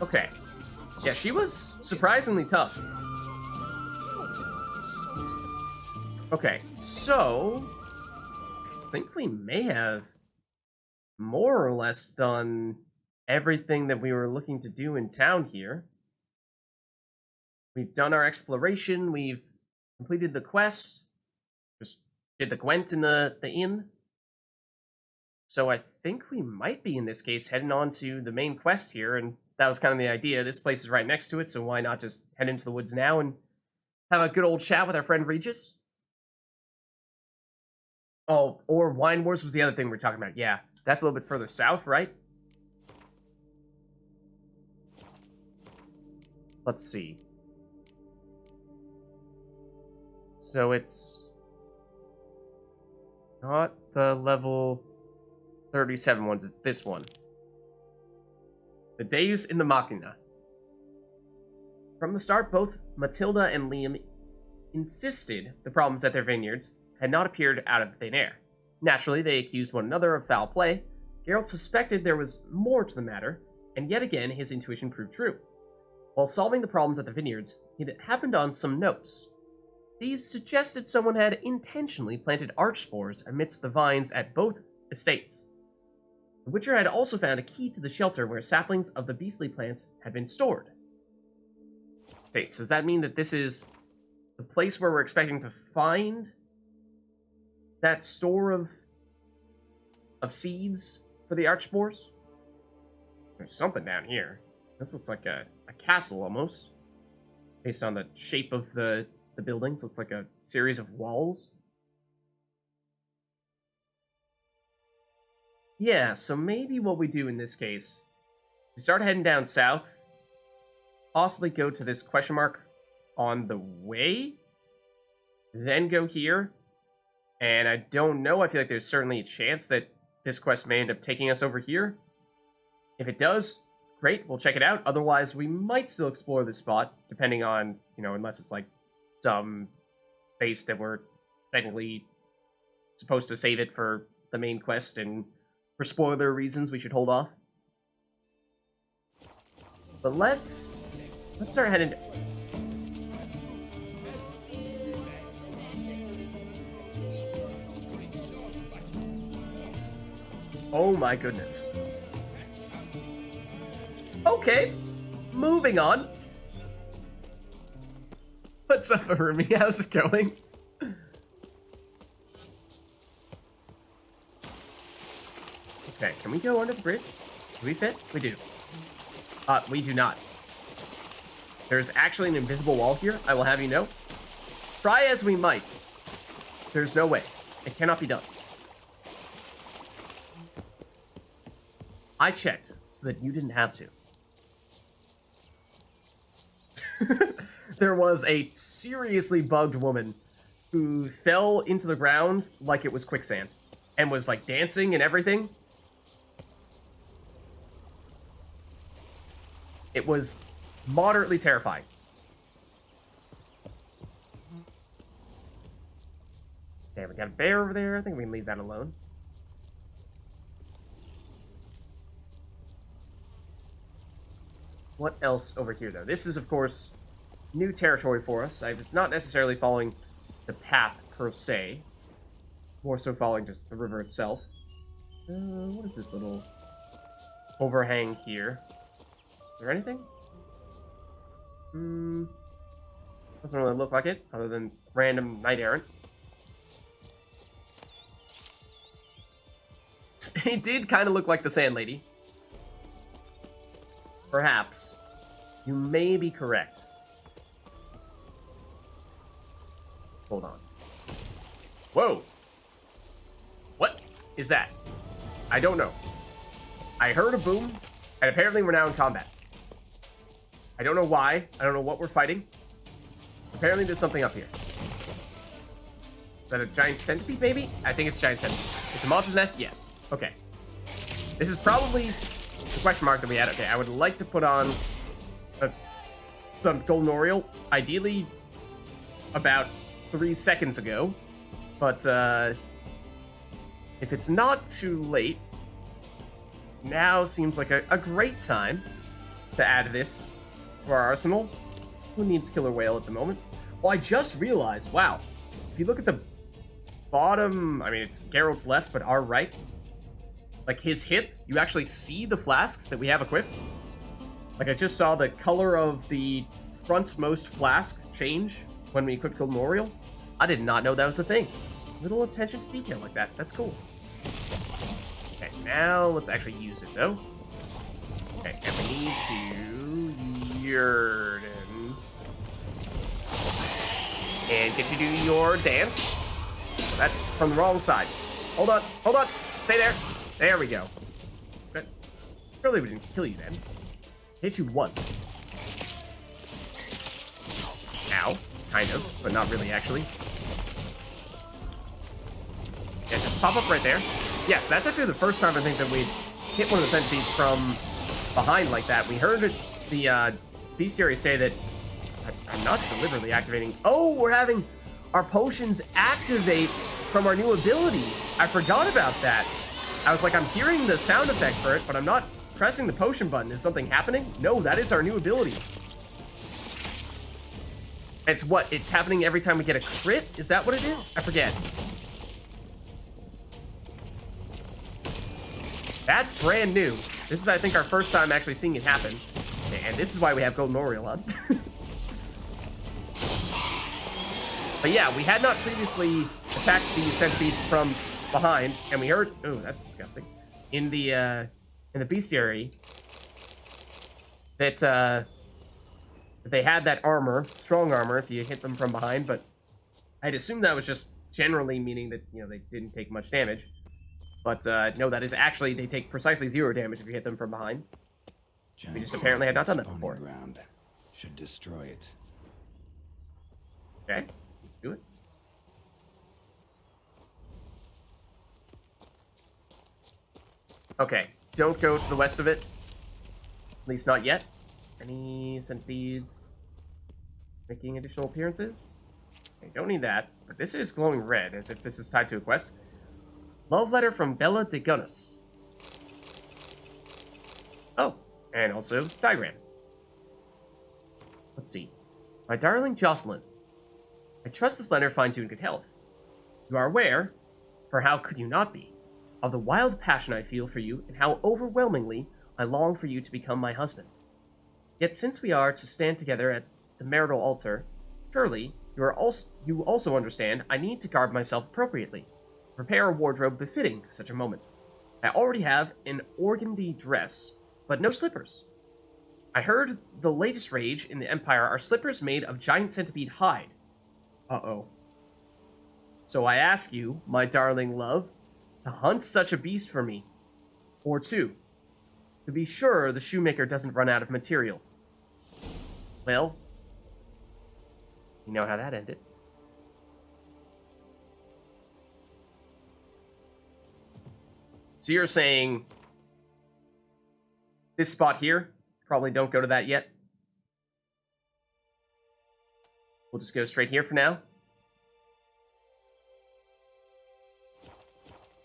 Okay. Yeah, she was surprisingly tough. Okay, so I think we may have more or less done everything that we were looking to do in town here. We've done our exploration, we've completed the quest, just did the Gwent in the inn. So I think we might be, in this case, heading on to the main quest here, and that was kind of the idea. This place is right next to it, so why not just head into the woods now and have a good old chat with our friend Regis? Oh, or Wine Wars was the other thing we were talking about. Yeah, that's a little bit further south, right? Let's see. So it's not the level 37 ones, it's this one. The DEUS in the MACHINA. From the start, both Matilda and Liam insisted the problems at their vineyards had not appeared out of thin air. Naturally, they accused one another of foul play. Geralt suspected there was more to the matter, and yet again his intuition proved true. While solving the problems at the vineyards, he happened on some notes. These suggested someone had intentionally planted arch spores amidst the vines at both estates. The Witcher had also found a key to the shelter where saplings of the beastly plants had been stored. Okay, so does that mean that this is the place where we're expecting to find that store of seeds for the arch spores? There's something down here. This looks like a castle almost, based on the shape of the buildings. Looks like a series of walls. Yeah, so maybe what we do in this case, we start heading down south, possibly go to this question mark on the way, then go here, and I don't know, I feel like there's certainly a chance that this quest may end up taking us over here. If it does, great, we'll check it out. Otherwise, we might still explore this spot, depending on, unless it's like some base that we're technically supposed to save it for the main quest, and for spoiler reasons, we should hold off. But let's start heading. Oh my goodness. Okay, moving on. What's up, Arumi? How's it going? Okay, can we go under the bridge? Do we fit? We do. We do not. There's actually an invisible wall here, I will have you know. Try as we might, there's no way. It cannot be done. I checked so that you didn't have to. There was a seriously bugged woman who fell into the ground like it was quicksand and was like dancing and everything. It was moderately terrifying. Okay, we got a bear over there. I think we can leave that alone. What else over here, though? This is, of course, new territory for us. It's not necessarily following the path, per se. More so following just the river itself. What is this little overhang here? Is there anything? Doesn't really look like it, other than random knight errant. It did kind of look like the Sand Lady. Perhaps. You may be correct. Hold on. Whoa! What is that? I don't know. I heard a boom, and apparently we're now in combat. I don't know why. I don't know what we're fighting. Apparently there's something up here. Is that a giant centipede, maybe? I think it's a giant centipede. It's a monster's nest? Yes. Okay. This is probably the question mark that we had. Okay, I would like to put on some Golden Oriole. Ideally, about 3 seconds ago. But, if it's not too late, now seems like a great time to add this to our arsenal. Who needs killer whale at the moment? Well, I just realized, wow, if you look at the bottom, I mean, it's Geralt's left, but our right, like his hip, you actually see the flasks that we have equipped. Like, I just saw the color of the frontmost flask change when we equipped Golden Oriole. I did not know that was a thing. Little attention to detail like that. That's cool. Okay, now let's actually use it, though. Okay, and we need to Yurden. And get you to do your dance. That's from the wrong side. Hold on, hold on. Stay there. There we go. Surely we didn't kill you then. Hit you once. Ow. Kind of, but not really, actually. Yeah, just pop up right there. Yes, that's actually the first time I think that we've hit one of the centipedes from behind like that. We heard the bestiary say that I'm not deliberately activating. Oh, we're having our potions activate from our new ability. I forgot about that. I was like, I'm hearing the sound effect for it, but I'm not pressing the potion button. Is something happening? No, that is our new ability. It's what? It's happening every time we get a crit? Is that what it is? I forget. That's brand new. This is, I think, our first time actually seeing it happen. And this is why we have Golden Oriole on. But yeah, we had not previously attacked the centipedes from behind, and we heard... Oh, that's disgusting. In the bestiary, that they had that armor, strong armor, if you hit them from behind, but I'd assume that was just generally meaning that, you know, they didn't take much damage. But no, that is actually, they take precisely 0 damage if you hit them from behind. We just apparently had not done that before. Ground. Should destroy it. Okay, let's do it. Okay, don't go to the west of it. At least not yet. Any centipedes making additional appearances? Okay, don't need that. But this is glowing red, as if this is tied to a quest. Love letter from Bella de Gunnis. Oh, and also diagram. Let's see. My darling Jocelyn, I trust this letter finds you in good health. You are aware, for how could you not be, of the wild passion I feel for you and how overwhelmingly I long for you to become my husband. Yet since we are to stand together at the marital altar, surely you also understand I need to garb myself appropriately, prepare a wardrobe befitting such a moment. I already have an organdy dress, but no slippers. I heard the latest rage in the Empire are slippers made of giant centipede hide. Uh-oh. So I ask you, my darling love, to hunt such a beast for me. Or 2, to be sure the shoemaker doesn't run out of material. Well, you know how that ended. So you're saying this spot here, probably don't go to that yet. We'll just go straight here for now.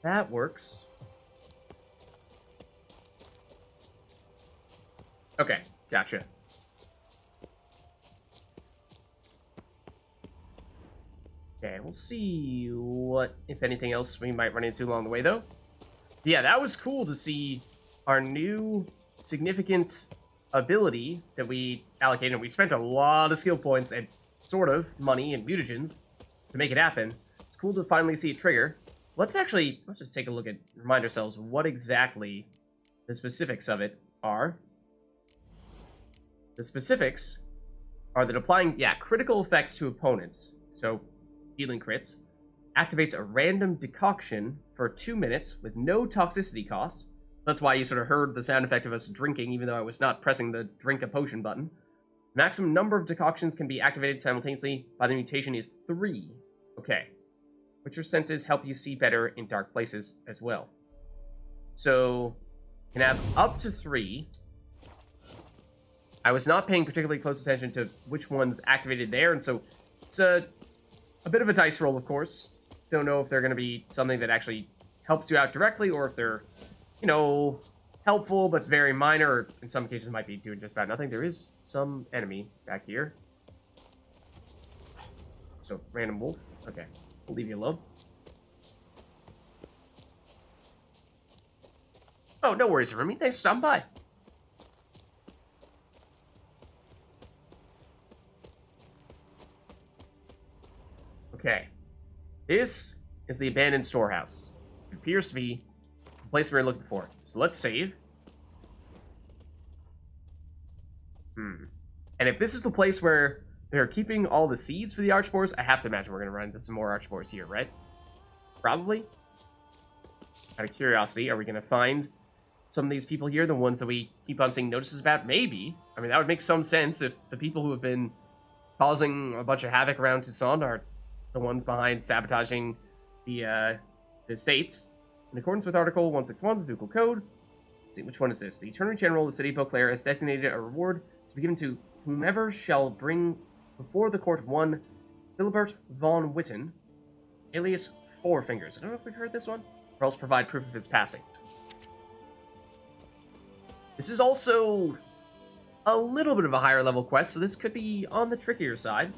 That works. Okay, gotcha. Okay, we'll see what, if anything else, we might run into along the way, though. Yeah, that was cool to see our new significant ability that we allocated. We spent a lot of skill points and sort of money and mutagens to make it happen. It's cool to finally see it trigger. Let's just take a look at, remind ourselves what exactly the specifics of it are. The specifics are that applying, critical effects to opponents, so dealing crits, activates a random decoction for 2 minutes with no toxicity cost. That's why you sort of heard the sound effect of us drinking, even though I was not pressing the drink a potion button. Maximum number of decoctions can be activated simultaneously by the mutation is 3. Okay. Which your senses help you see better in dark places as well. So, you can have up to 3. I was not paying particularly close attention to which one's activated there, and so it's a bit of a dice roll, of course. Don't know if they're going to be something that actually helps you out directly, or if they're, you know, helpful, but very minor, or in some cases might be doing just about nothing. There is some enemy back here. So, random wolf. Okay, we'll leave you alone. Oh, no worries, Remy. Thanks for stopping by. Okay. This is the abandoned storehouse. It appears to be the place we were looking for. So let's save. And if this is the place where they're keeping all the seeds for the archboars, I have to imagine we're going to run into some more archboars here, right? Probably. Out of curiosity, are we going to find some of these people here, the ones that we keep on seeing notices about? Maybe. I mean, that would make some sense if the people who have been causing a bunch of havoc around Toussaint are the ones behind sabotaging the estates. In accordance with Article 161 of the Ducal Code, let's see, which one is this? The Attorney General of the City of Beauclair has designated a reward to be given to whomever shall bring before the court one Philibert von Witten, alias Four Fingers. I don't know if we've heard this one. Or else provide proof of his passing. This is also a little bit of a higher level quest, so this could be on the trickier side.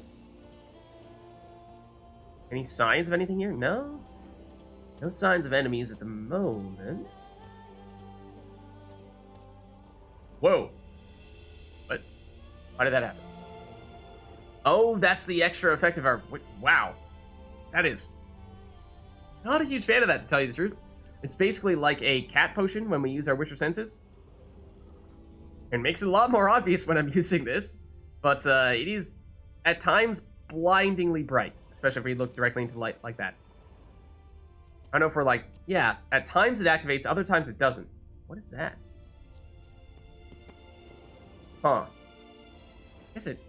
Any signs of anything here? No? No signs of enemies at the moment. Whoa. What? Why did that happen? Oh, that's the extra effect of our... Wow. That is... Not a huge fan of that, to tell you the truth. It's basically like a cat potion when we use our Witcher senses. It makes it a lot more obvious when I'm using this. But it is, at times, blindingly bright. Especially if we look directly into light like that. I don't know if we're like... Yeah, at times it activates, other times it doesn't. What is that? Huh. I guess it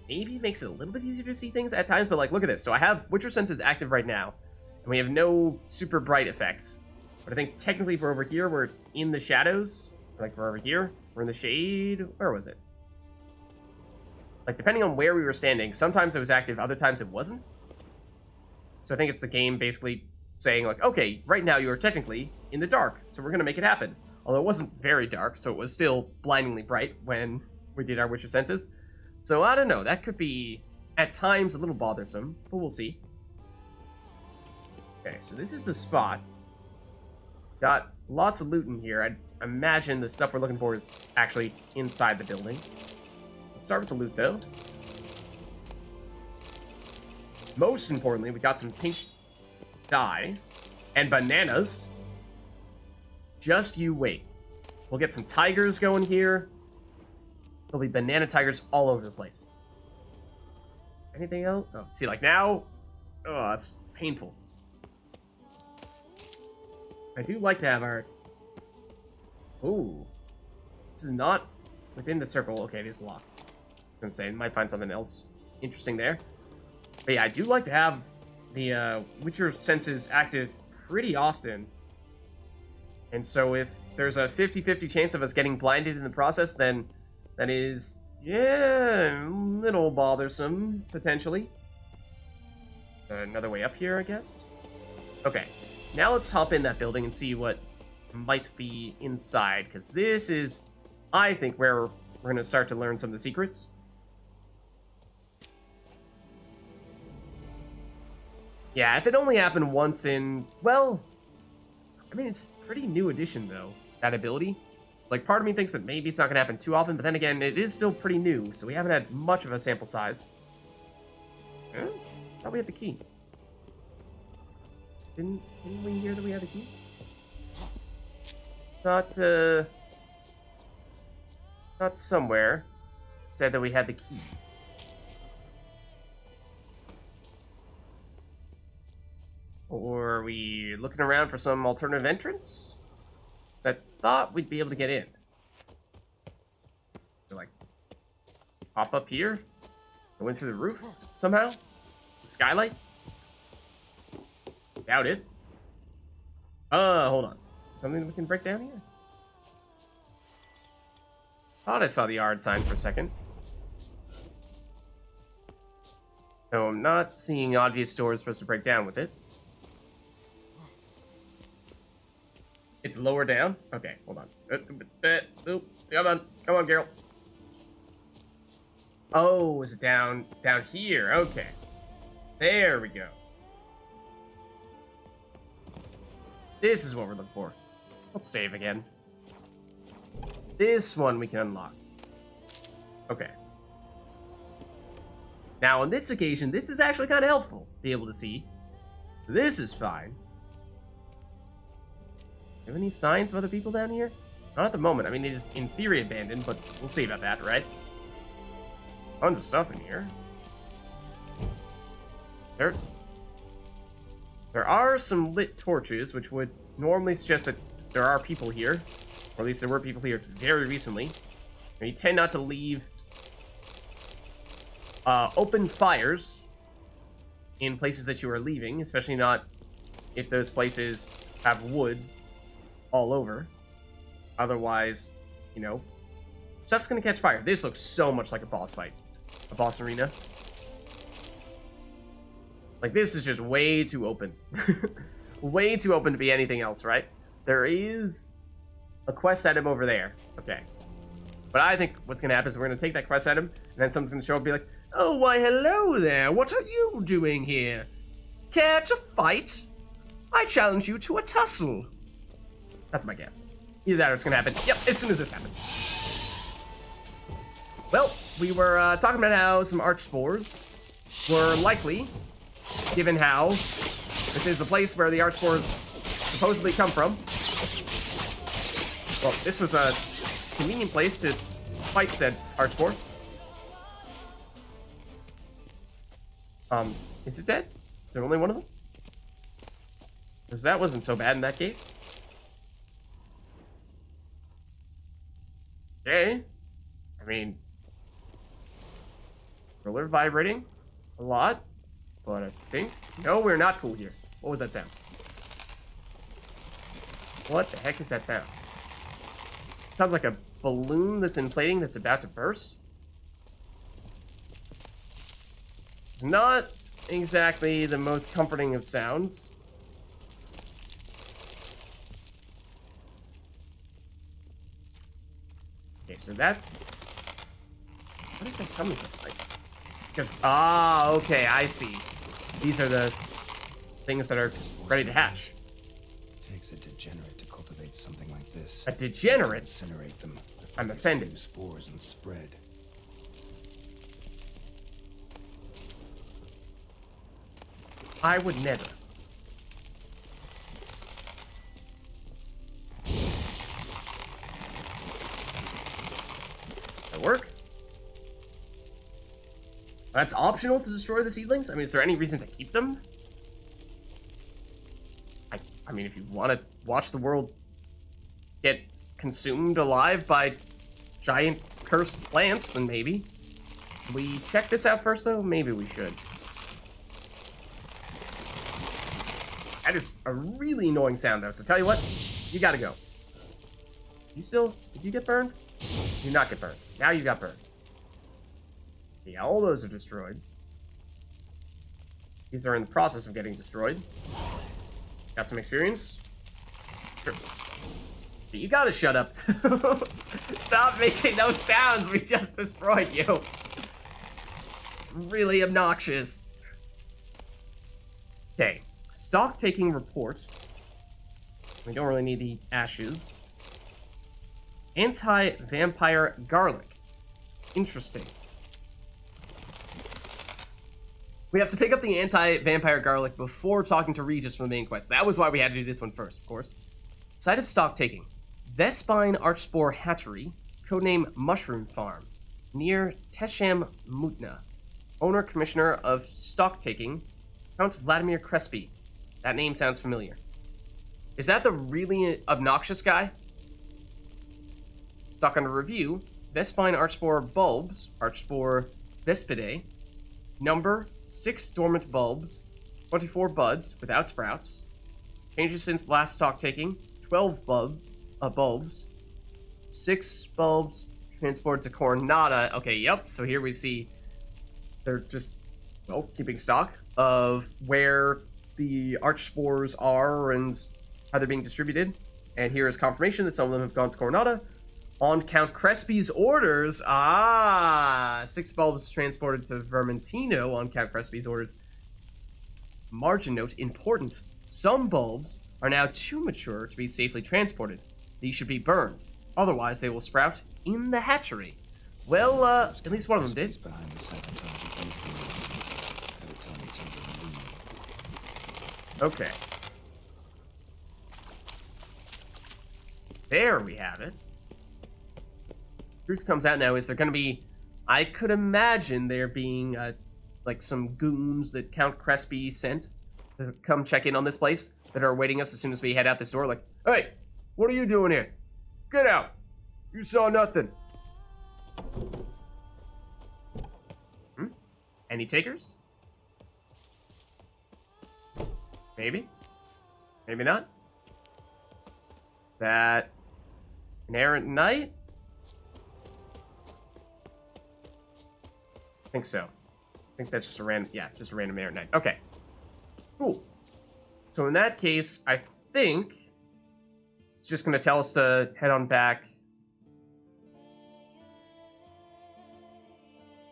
maybe makes it a little bit easier to see things at times, but like, look at this. So I have Witcher senses active right now, and we have no super bright effects. But I think technically if we're over here, we're in the shadows. Like, we're over here, we're in the shade. Where was it? Like, depending on where we were standing, sometimes it was active, other times it wasn't. So I think it's the game basically saying, like, okay, right now you are technically in the dark, so we're going to make it happen. Although it wasn't very dark, so it was still blindingly bright when we did our Witcher senses. So I don't know, that could be, at times, a little bothersome, but we'll see. Okay, so this is the spot. Got lots of loot in here. I'd imagine the stuff we're looking for is actually inside the building. Let's start with the loot, though. Most importantly, we got some pink dye and bananas. Just you wait. We'll get some tigers going here. There'll be banana tigers all over the place. Anything else? Oh, see, like now... Oh, that's painful. I do like to have our... Ooh. This is not within the circle. Okay, it is locked. I was gonna say, might find something else interesting there. But yeah, I do like to have the Witcher senses active pretty often. And so if there's a 50-50 chance of us getting blinded in the process, then that is, yeah, a little bothersome, potentially. Another way up here, I guess? Okay, now let's hop in that building and see what might be inside, because this is, I think, where we're going to start to learn some of the secrets. Yeah, if it only happened once in, well, I mean, it's a pretty new addition, though, that ability. Like, part of me thinks that maybe it's not going to happen too often, but then again, it is still pretty new, so we haven't had much of a sample size. Huh? Thought we had the key. Didn't we hear that we had the key? Not somewhere said that we had the key. Or are we looking around for some alternative entrance? So I thought we'd be able to get in. So, like, pop up here? Go in through the roof somehow? The skylight? Doubt it. Hold on. Something we can break down here? Thought I saw the yard sign for a second. So I'm not seeing obvious doors for us to break down with it. It's lower down? Okay, hold on. Oop, come on, Geralt. Oh, is it down here? Okay. There we go. This is what we're looking for. Let's save again. This one we can unlock. Okay. Now, on this occasion, this is actually kind of helpful to be able to see. This is fine. Have any signs of other people down here? Not at the moment. I mean, it is in theory abandoned, but we'll see about that, right? Tons of stuff in here. There are some lit torches, which would normally suggest that there are people here. Or at least there were people here very recently. And you tend not to leave open fires in places that you are leaving, especially not if those places have wood all over. Otherwise, you know, stuff's gonna catch fire. This looks so much like a boss fight. A boss arena. Like, this is just way too open. Way too open to be anything else, right? There is a quest item over there. Okay. But I think what's gonna happen is we're gonna take that quest item, and then someone's gonna show up and be like, "Oh, why, hello there. What are you doing here? Care to fight? I challenge you to a tussle." That's my guess. Either that or it's gonna happen. Yep, as soon as this happens. Well, we were talking about how some archspores were likely, given how this is the place where the archspores supposedly come from. Well, this was a convenient place to fight said archspore. Is it dead? Is there only one of them? Because that wasn't so bad in that case. Okay. I mean, roller vibrating a lot, but I think... No, we're not cool here. What was that sound? What the heck is that sound? It sounds like a balloon that's inflating that's about to burst. It's not exactly the most comforting of sounds. Okay, so that's... What is that coming from? Like, because... Ah, okay, I see. These are the things that are ready to hatch. It takes a degenerate to cultivate something like this. A degenerate? Incinerate them. I'm offended. Spores and spread. I would never. That work? That's optional to destroy the seedlings? I mean, is there any reason to keep them? I mean, if you want to watch the world get consumed alive by giant cursed plants, then maybe. Can we check this out first, though? Maybe we should. That is a really annoying sound, though, so tell you what, you gotta go. Did you get burned? You did not get burned. Now you got burned. Yeah, all those are destroyed. These are in the process of getting destroyed. Got some experience. Sure. You gotta shut up. Stop making those sounds, we just destroyed you. It's really obnoxious. Okay, stock taking report. We don't really need the ashes. Anti-vampire garlic. Interesting. We have to pick up the anti-vampire garlic before talking to Regis from the main quest. That was why we had to do this one first, of course. Site of stock taking. Vespine Archspore Hatchery, codename Mushroom Farm, near Tesham Mutna. Owner Commissioner of Stock Taking, Count Vladimir Crespi. That name sounds familiar. Is that the really obnoxious guy? Stock under review. Vespine Archspore bulbs, Archspore Vespidae. Number 6 dormant bulbs, 24 buds without sprouts. Changes since last stock taking. 12 bulbs, 6 bulbs transported to Coronata. Okay, yep. So here we see they're just, well, keeping stock of where the arch spores are and how they're being distributed. And here is confirmation that some of them have gone to Coronata. On Count Crespi's orders. Ah! 6 bulbs transported to Vermentino on Count Crespi's orders. Margin note, important. Some bulbs are now too mature to be safely transported. These should be burned. Otherwise, they will sprout in the hatchery. Well, at least one of them did. Behind the sabotage of nuclears. Better tell me to leave. Okay. There we have it. Truth comes out now. Is there going to be... I could imagine there being, like, some goons that Count Crespi sent to come check in on this place that are awaiting us as soon as we head out this door. Like, hey, what are you doing here? Get out. You saw nothing. Any takers? Maybe. Maybe not. That an errant knight? I think so. I think that's just a random, yeah, just a random errant knight. Okay. Cool. So in that case, I think it's just going to tell us to head on back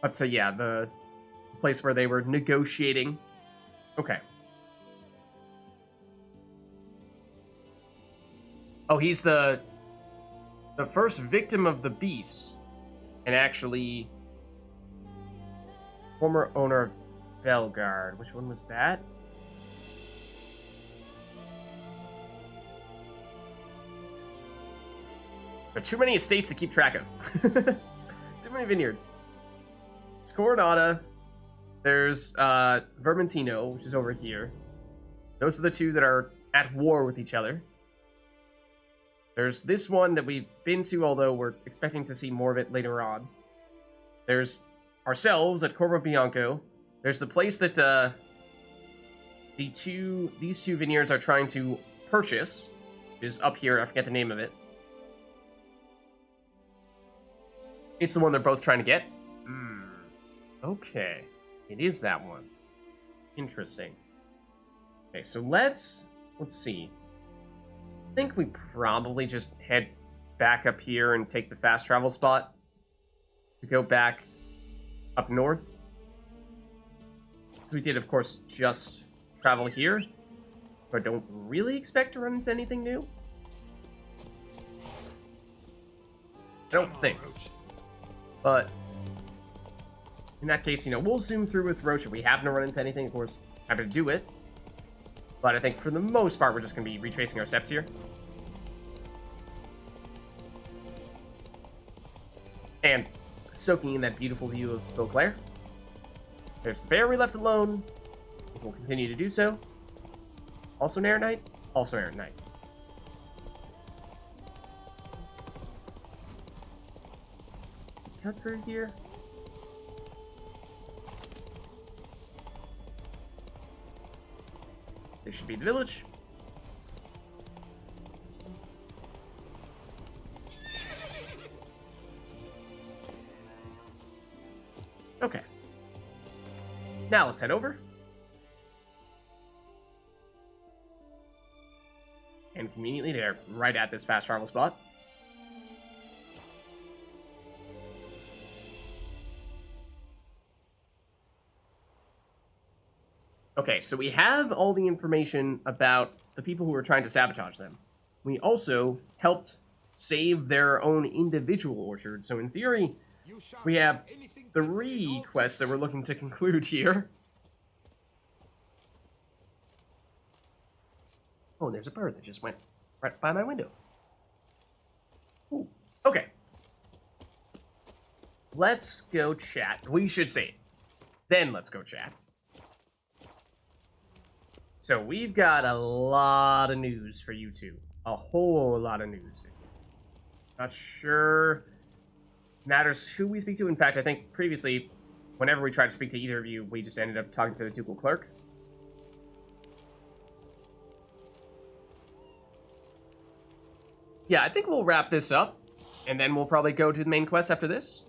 up to, yeah, the place where they were negotiating. Okay. Oh, he's the first victim of the beast, and actually former owner of Belgard. Which one was that? There are too many estates to keep track of. Too many vineyards. It's Coronata. There's Vermentino, which is over here. Those are the two that are at war with each other. There's this one that we've been to, although we're expecting to see more of it later on. There's ourselves at Corvo Bianco. There's the place that these two vineyards are trying to purchase, which is up here. I forget the name of it. It's the one they're both trying to get. Okay. It is that one. Interesting. Okay, so let's see. I think we probably just head back up here and take the fast travel spot to go back up north. So we did, of course, just travel here, but don't really expect to run into anything new. I don't think. But in that case, you know, we'll zoom through with Roche. If we happen to run into anything, of course, happy to do it. But I think for the most part, we're just going to be retracing our steps here. And soaking in that beautiful view of Beauclair. There's the bear we left alone. We'll continue to do so. Also an Air Knight. Also Air Knight. Cut through here. This should be the village. Okay. Now let's head over. And conveniently, they're right at this fast travel spot. Okay, so we have all the information about the people who were trying to sabotage them. We also helped save their own individual orchard. So in theory, we have 3 quests that we're looking to conclude here. Oh, and there's a bird that just went right by my window. Ooh, okay. Let's go chat. We should save. Then let's go chat. So we've got a lot of news for you two. A whole lot of news. Not sure matters who we speak to. In fact, I think previously, whenever we tried to speak to either of you, we just ended up talking to the ducal clerk. Yeah, I think we'll wrap this up, and then we'll probably go to the main quest after this.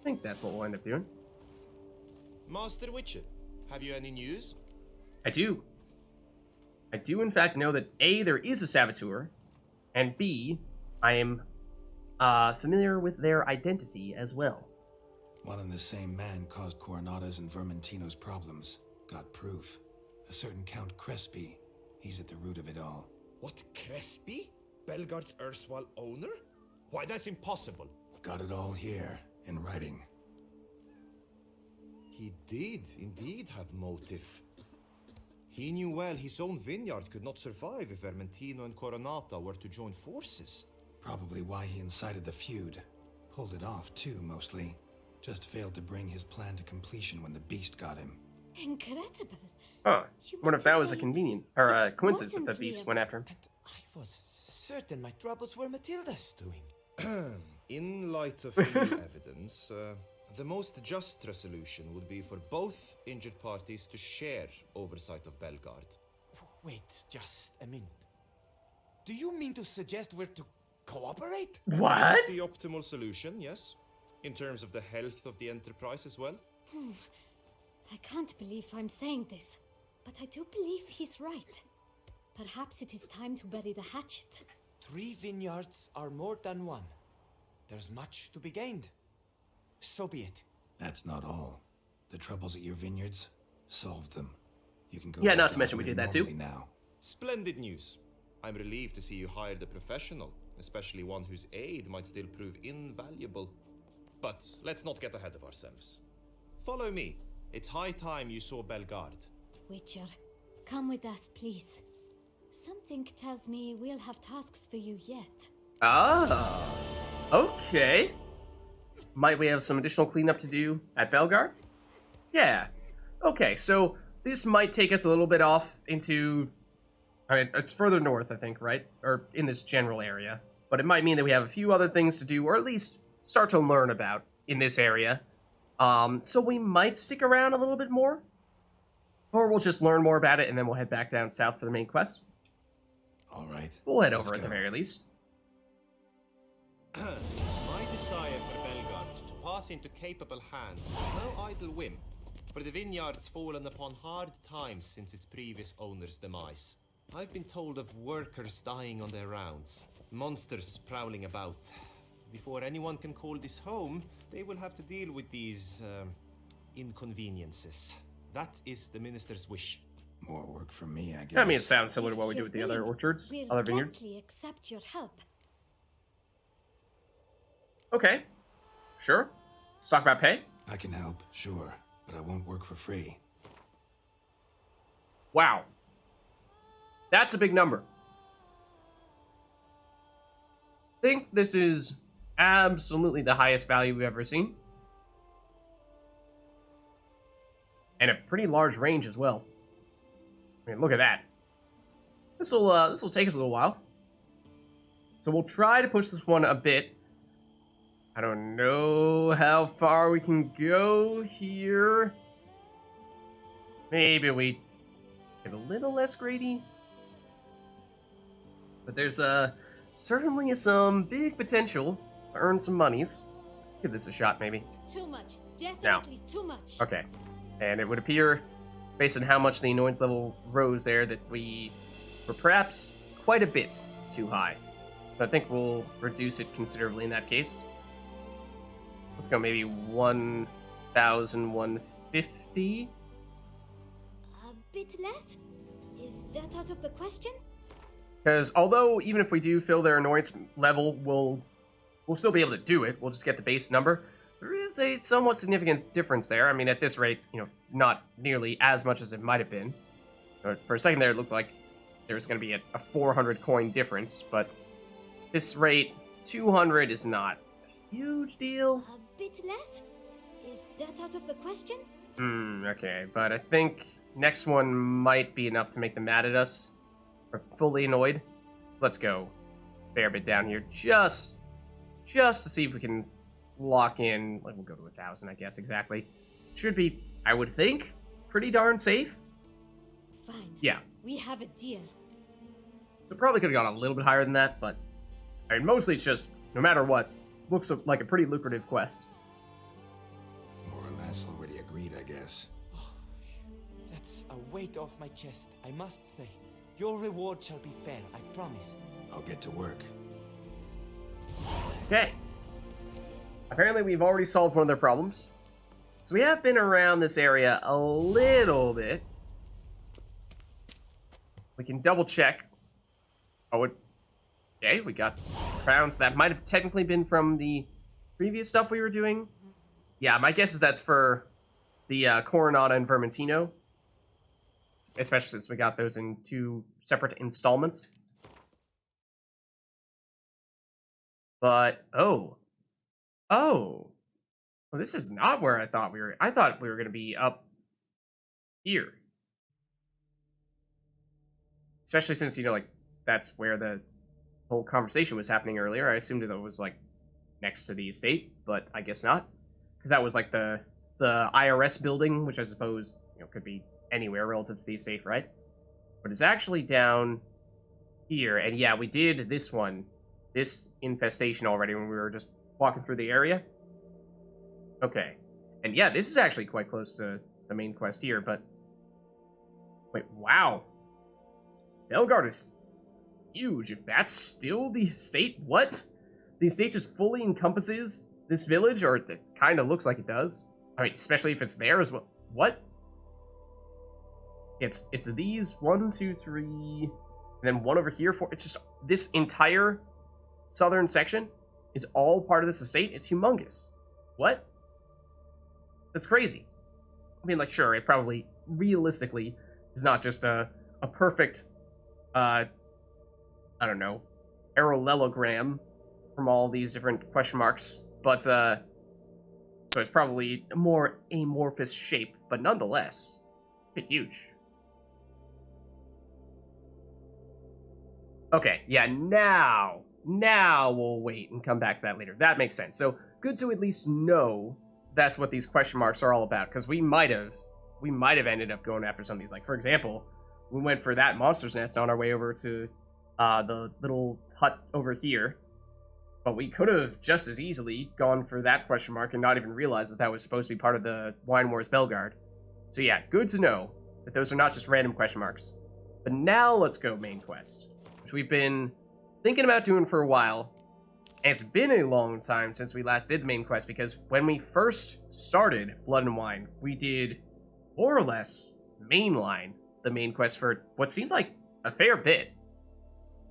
I think that's what we'll end up doing. Master Witcher, have you any news? I do. I do, in fact, know that A, there is a saboteur, and B, I am familiar with their identity as well. One and the same man caused Coronata's and Vermentino's problems. Got proof. A certain Count Crespi. He's at the root of it all. What, Crespi? Belgard's erstwhile owner? Why, that's impossible. Got it all here, in writing. He did indeed have motive. He knew well his own vineyard could not survive if Vermentino and Coronata were to join forces. Probably why he incited the feud. Pulled it off, too, mostly. Just failed to bring his plan to completion when the beast got him. Incredible. Huh. You Wonder meant if that to was a say convenient or a it coincidence that the wasn't beast real. went after him. And I was certain my troubles were Matilda's doing. In light of new evidence, the most just resolution would be for both injured parties to share oversight of Belgard. Wait just a minute. Do you mean to suggest we're to cooperate? What? It's the optimal solution, yes. In terms of the health of the enterprise as well. I can't believe I'm saying this, but I do believe he's right. Perhaps it is time to bury the hatchet. 3 vineyards are more than one. There's much to be gained. So be it. That's not all. The troubles at your vineyards, solved them. You can go Yeah, back not to mention we did operating that too. normally now. Splendid news. I'm relieved to see you hired a professional, especially one whose aid might still prove invaluable. But let's not get ahead of ourselves. Follow me. It's high time you saw Belgard. Witcher, come with us, please. Something tells me we'll have tasks for you yet. Ah, okay. Might we have some additional cleanup to do at Belgard? Yeah. Okay, so this might take us a little bit off into... I mean, it's further north, I think, right? Or in this general area. But it might mean that we have a few other things to do, or at least start to learn about in this area. So we might stick around a little bit more. Or we'll just learn more about it, and then we'll head back down south for the main quest. All right. We'll head let's over at the go. very least. My desire for Belgard to pass into capable hands was no idle whim, for the vineyard's fallen upon hard times since its previous owner's demise. I've been told of workers dying on their rounds, monsters prowling about. Before anyone can call this home, they will have to deal with these, inconveniences. That is the minister's wish. More work for me, I guess. I mean, it sounds similar to what we If do you're with the other willing, orchards, we'll other vineyards. gladly accept your help. Okay, sure. Let's talk about pay. I can help, sure, but I won't work for free. Wow. That's a big number. I think this is absolutely the highest value we've ever seen. And a pretty large range as well. I mean, look at that. This'll take us a little while. So we'll try to push this one a bit. I don't know how far we can go here. Maybe we get a little less greedy. But there's certainly some big potential to earn some monies. Give this a shot, maybe. Too much. Definitely too much. Okay. And it would appear, based on how much the annoyance level rose there, that we were perhaps quite a bit too high. So I think we'll reduce it considerably in that case. Let's go maybe 1,150. A bit less? Is that out of the question? Because although even if we do fill their annoyance level, we'll still be able to do it. We'll just get the base number. There is a somewhat significant difference there. I mean, at this rate, not nearly as much as it might have been. For a second there, it looked like there was going to be a 400 coin difference, but this rate, 200 is not a huge deal. A bit less? Is that out of the question? Okay, but I think next one might be enough to make them mad at us, or fully annoyed. So let's go a fair bit down here, just to see if we can lock in. Like, we'll go to 1,000, I guess, exactly. Should be, I would think, pretty darn safe. Fine. Yeah, We have a deal. so probably could have gone a little bit higher than that, but I mean, mostly it's just, no matter what, looks like a pretty lucrative quest. More or less already agreed, I guess. That's a weight off my chest, I must say. Your reward shall be fair, I promise. I'll get to work. Okay. Apparently we've already solved one of their problems. So we have been around this area a little bit. We can double check. Oh, okay, we got crowns. That might have technically been from the previous stuff we were doing. Yeah, my guess is that's for the Coronata and Vermentino. Especially since we got those in 2 separate installments. But, oh. Well, this is not where I thought we were. I thought we were going to be up here. Especially since, you know, like, that's where the whole conversation was happening earlier. I assumed that it was, like, next to the estate, but I guess not. Because that was, like, the IRS building, which I suppose, you know, could be anywhere relative to the estate, right? But it's actually down here. And yeah, we did this infestation already when we were just walking through the area. Okay. And yeah, this is actually quite close to the main quest here, but... Wait, wow. Belgard is huge. If that's still the estate, what? The estate just fully encompasses this village, or it kind of looks like it does. I mean, especially if it's there as well. What? It's these 1, 2, 3, and then 1 over here. 4. It's just this entire southern section is all part of this estate. It's humongous. What? That's crazy. I mean, like, sure, it probably realistically is not just a perfect, I don't know, parallelogram from all these different question marks, but so it's probably a more amorphous shape, but nonetheless, it's huge. Okay, yeah, now we'll wait and come back to that later. That makes sense. So, good to at least know that's what these question marks are all about, because we might have ended up going after some of these. Like, for example, we went for that monster's nest on our way over to the little hut over here, but we could have just as easily gone for that question mark and not even realized that that was supposed to be part of the Wine Wars Belgard. So yeah, good to know that those are not just random question marks. But now let's go main quest, which we've been thinking about doing for a while. And it's been a long time since we last did the main quest, because when we first started Blood and Wine, we did more or less mainline the main quest for what seemed like a fair bit.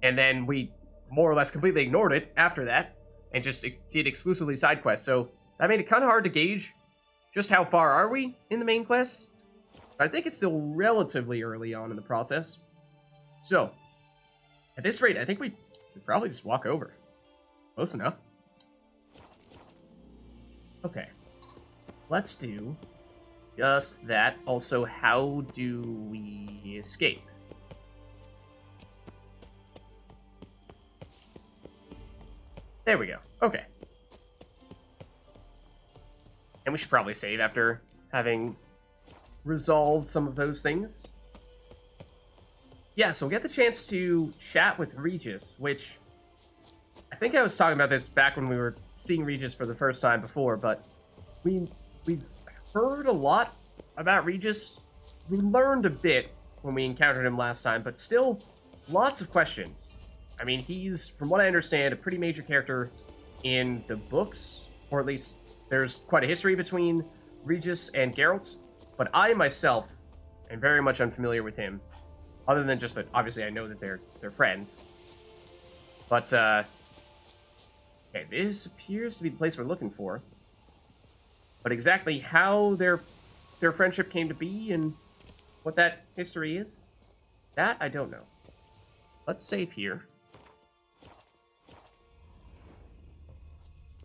And then we more or less completely ignored it after that and just did exclusively side quests. So that made it kind of hard to gauge just how far are we in the main quest. I think it's still relatively early on in the process. So, at this rate, I think we could probably just walk over. Close enough. Okay. Let's do just that. Also, how do we escape? There we go. Okay. And we should probably save after having resolved some of those things. Yeah, so we'll get the chance to chat with Regis, which... I think I was talking about this back when we were seeing Regis for the first time before, but we've heard a lot about Regis. We learned a bit when we encountered him last time, but still lots of questions. I mean, he's, from what I understand, a pretty major character in the books, or at least there's quite a history between Regis and Geralt, but I myself am very much unfamiliar with him, other than just that, obviously, I know that they're friends. But, okay, this appears to be the place we're looking for. But exactly how their friendship came to be and what that history is, that I don't know. Let's save here.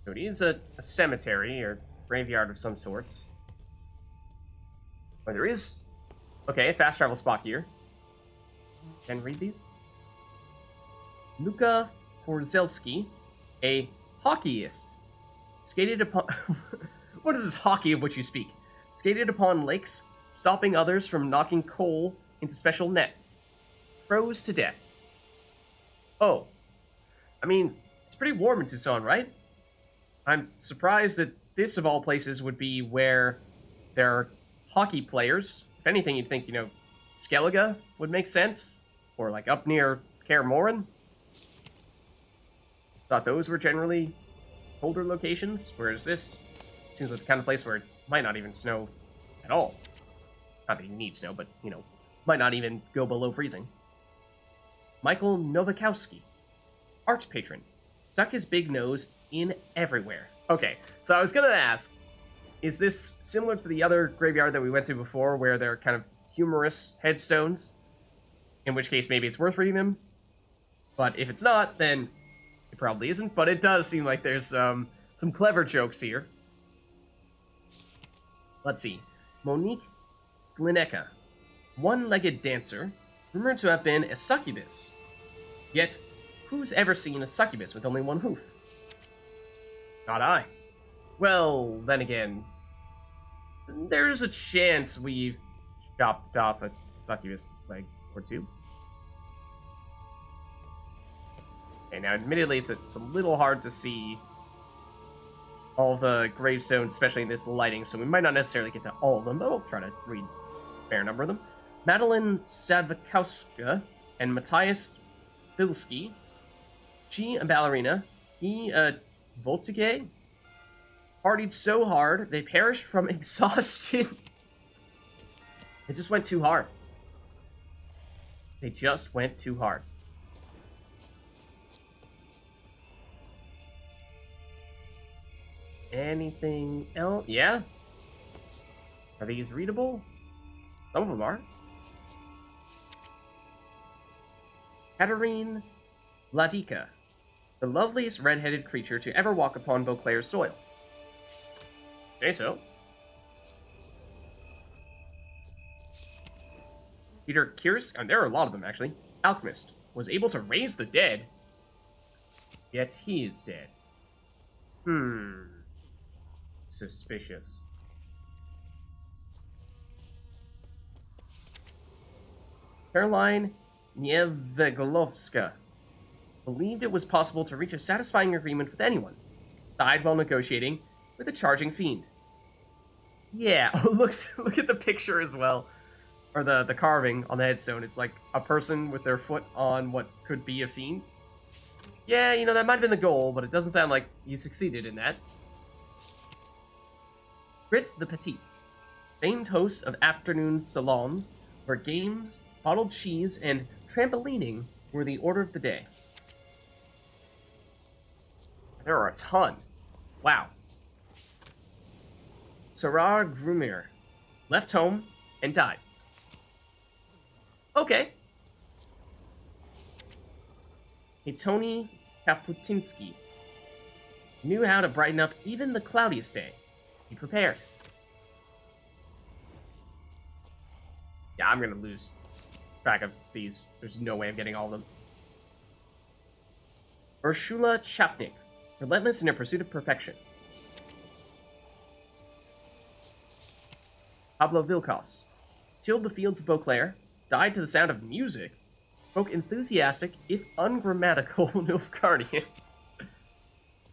So it is a cemetery or graveyard of some sort. But there is, okay, a fast travel spot here. Can read these. Luka Forzelski, a hockeyist, skated upon... What is this hockey of which you speak? Skated upon lakes, stopping others from knocking coal into special nets. Froze to death. Oh. I mean, it's pretty warm in Tucson, right? I'm surprised that this, of all places, would be where there are hockey players. If anything, you'd think, Skellige would make sense. Or, like, up near Kaer Morhen. Thought those were generally colder locations, whereas this seems like the kind of place where it might not even snow at all. Not that you need snow, but, you know, might not even go below freezing. Michael Nowakowski, art patron, stuck his big nose in everywhere. Okay, so I was gonna ask, is this similar to the other graveyard that we went to before, where they're kind of humorous headstones? In which case, maybe it's worth reading them. But if it's not, then it probably isn't. But it does seem like there's some clever jokes here. Let's see. Monique Glineka, one-legged dancer, rumored to have been a succubus. Yet, who's ever seen a succubus with only one hoof? Not I. Well, then again, there's a chance we've chopped off a succubus leg or two. Okay, now admittedly it's a little hard to see all the gravestones, especially in this lighting, so we might not necessarily get to all of them, but we'll try to read a fair number of them. Madeline Sadvikowska and Matthias Filski. She, a ballerina. He, a voltige. Partied so hard, they perished from exhaustion. They just went too hard. They just went too hard. Anything else? Yeah? Are these readable? Some of them are. Katerine Ladika, the loveliest red-headed creature to ever walk upon Beauclair's soil. Say so. Peter Kieris, and there are a lot of them actually, alchemist, was able to raise the dead, yet he is dead. Suspicious. Caroline Nievegolovska believed it was possible to reach a satisfying agreement with anyone. Died while negotiating with a charging fiend. Yeah, look at the picture as well. Or the carving on the headstone. It's like a person with their foot on what could be a fiend. Yeah, you know, that might have been the goal, but it doesn't sound like you succeeded in that. Fritz the Petit, famed host of afternoon salons, where games, bottled cheese, and trampolining were the order of the day. There are a ton. Wow. Sarah Grumir left home and died. Okay. Hey, Tony Kaputinsky knew how to brighten up even the cloudiest day. Be prepared. Yeah, I'm gonna lose track of these. There's no way of getting all of them. Urshula Chapnik, relentless in her pursuit of perfection. Pablo Vilcos, tilled the fields of Beauclair, died to the sound of music, spoke enthusiastic, if ungrammatical, Nilfgaardian.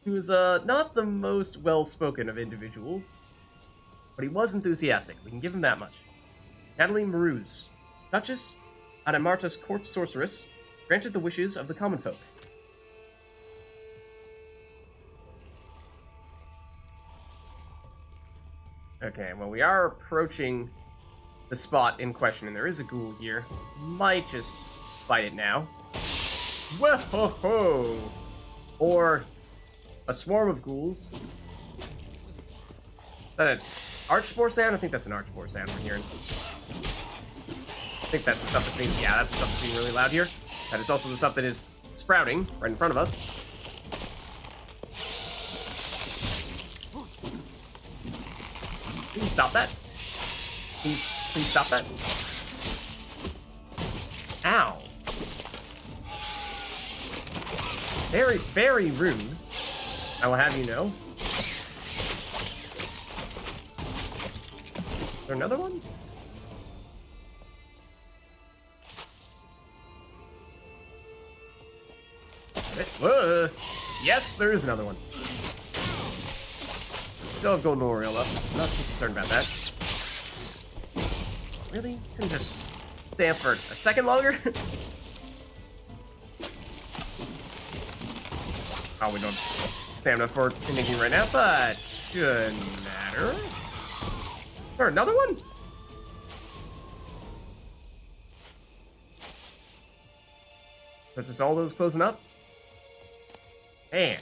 He was not the most well-spoken of individuals, but he was enthusiastic. We can give him that much. Natalie Maruz, Duchess Adamarta's court sorceress, granted the wishes of the common folk. Okay, well, we are approaching the spot in question, and there is a ghoul here. Might just fight it now. Whoa-ho-ho! Or a swarm of ghouls. Is that an archspore sound? I think that's an archspore sound we're hearing. I think that's the stuff that's being... Yeah, that's the stuff that's being really loud here. That is also the stuff that is sprouting right in front of us. Please stop that. Please stop that. Ow. Very, very rude. I will have you know. Is there another one? Whoa. Yes, there is another one. Still have golden Oriole up. Not too concerned about that. Really? Couldn't just stay up for a second longer? Oh, we don't have stamina for anything right now, but shouldn't matter. Is there another one? That's just all those closing up? Man.